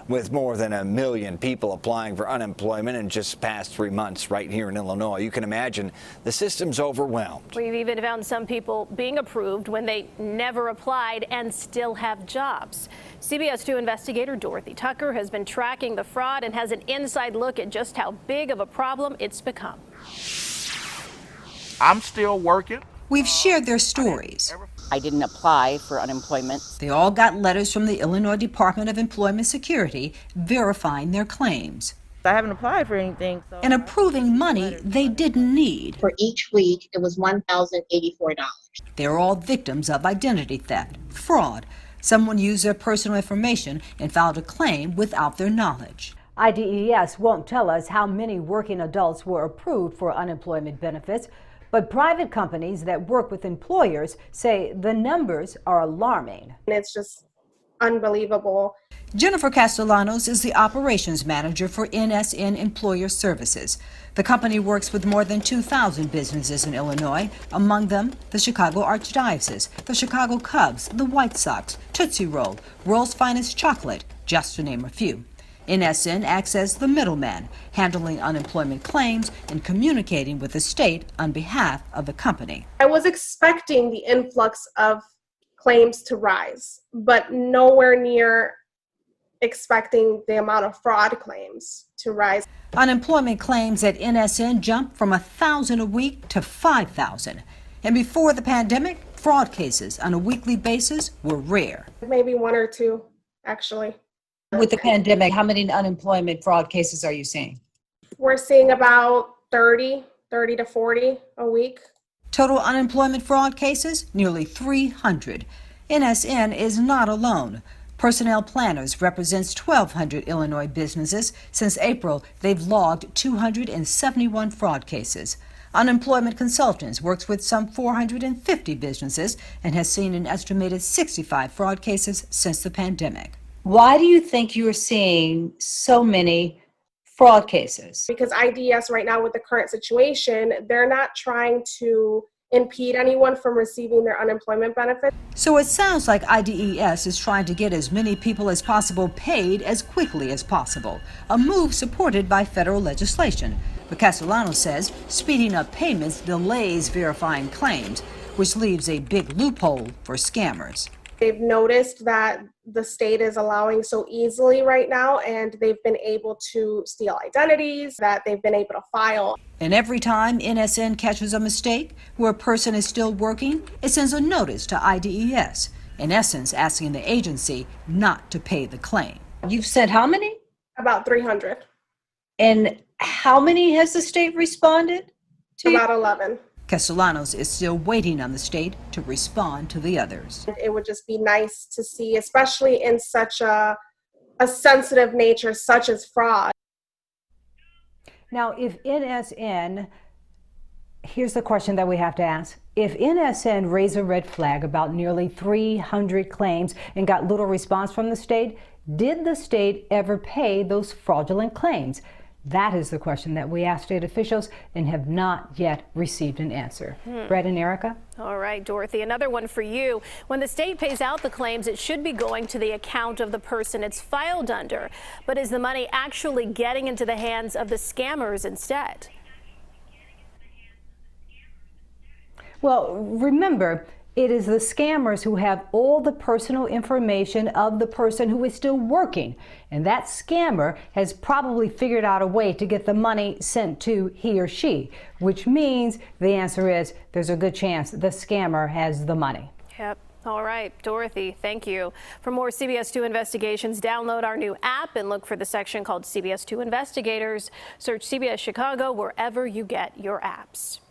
With more than 1 million people applying for unemployment in just the past 3 months right here in Illinois, you can imagine the system's overwhelmed. We've even found some people being approved when they never applied and still have jobs. CBS 2 investigator Dorothy Tucker has been tracking the fraud and has an inside look at just how big of a problem it's become. I'm still working. We've shared their stories. I didn't apply for unemployment. They all got letters from the Illinois Department of Employment Security verifying their claims I haven't applied for anything. So and approving money they didn't need. For each week, it was $1,084. They're all victims of identity theft, fraud. Someone used their personal information and filed a claim without their knowledge. IDES won't tell us how many working adults were approved for unemployment benefits, but private companies that work with employers say the numbers are alarming. It's just unbelievable. Jennifer Castellanos is the operations manager for NSN Employer Services. The company works with more than 2,000 businesses in Illinois, among them the Chicago Archdiocese, the Chicago Cubs, the White Sox, Tootsie Roll, World's Finest Chocolate, just to name a few. NSN acts as the middleman, handling unemployment claims and communicating with the state on behalf of the company. I was expecting the influx of claims to rise, but nowhere near expecting the amount of fraud claims to rise. Unemployment claims at NSN jumped from 1,000 a week to 5,000. And before the pandemic, fraud cases on a weekly basis were rare. Maybe one or two, actually. With the pandemic, how many unemployment fraud cases are you seeing? We're seeing about 30 to 40 a week. Total unemployment fraud cases, nearly 300. NSN is not alone. Personnel Planners represents 1,200 Illinois businesses. Since April, they've logged 271 fraud cases. Unemployment Consultants works with some 450 businesses and has seen an estimated 65 fraud cases since the pandemic. Why do you think you're seeing so many fraud cases? Because IDES right now with the current situation, they're not trying to impede anyone from receiving their unemployment benefits. So it sounds like IDES is trying to get as many people as possible paid as quickly as possible, a move supported by federal legislation. But Castellanos says speeding up payments delays verifying claims, which leaves a big loophole for scammers. They've noticed that the state is allowing so easily right now, and they've been able to steal identities that they've been able to file. And every time NSN catches a mistake where a person is still working, it sends a notice to IDES, in essence asking the agency not to pay the claim. You've sent how many? About 300. And how many has the state responded to? About 11. Castellanos is still waiting on the state to respond to the others. It would just be nice to see, especially in such a sensitive nature such as fraud. Now, if NSN, here's the question that we have to ask. If NSN raised a red flag about nearly 300 claims and got little response from the state, did the state ever pay those fraudulent claims? That is the question that we asked state officials and have not yet received an answer. Brett and Erica? All right, Dorothy, another one for you. When the state pays out the claims, it should be going to the account of the person it's filed under. But is the money actually getting into the hands of the scammers instead? Well, remember, it is the scammers who have all the personal information of the person who is still working. And that scammer has probably figured out a way to get the money sent to he or she, which means the answer is there's a good chance the scammer has the money. Yep. All right, Dorothy, thank you. For more CBS 2 investigations, download our new app and look for the section called CBS 2 Investigators. Search CBS Chicago wherever you get your apps.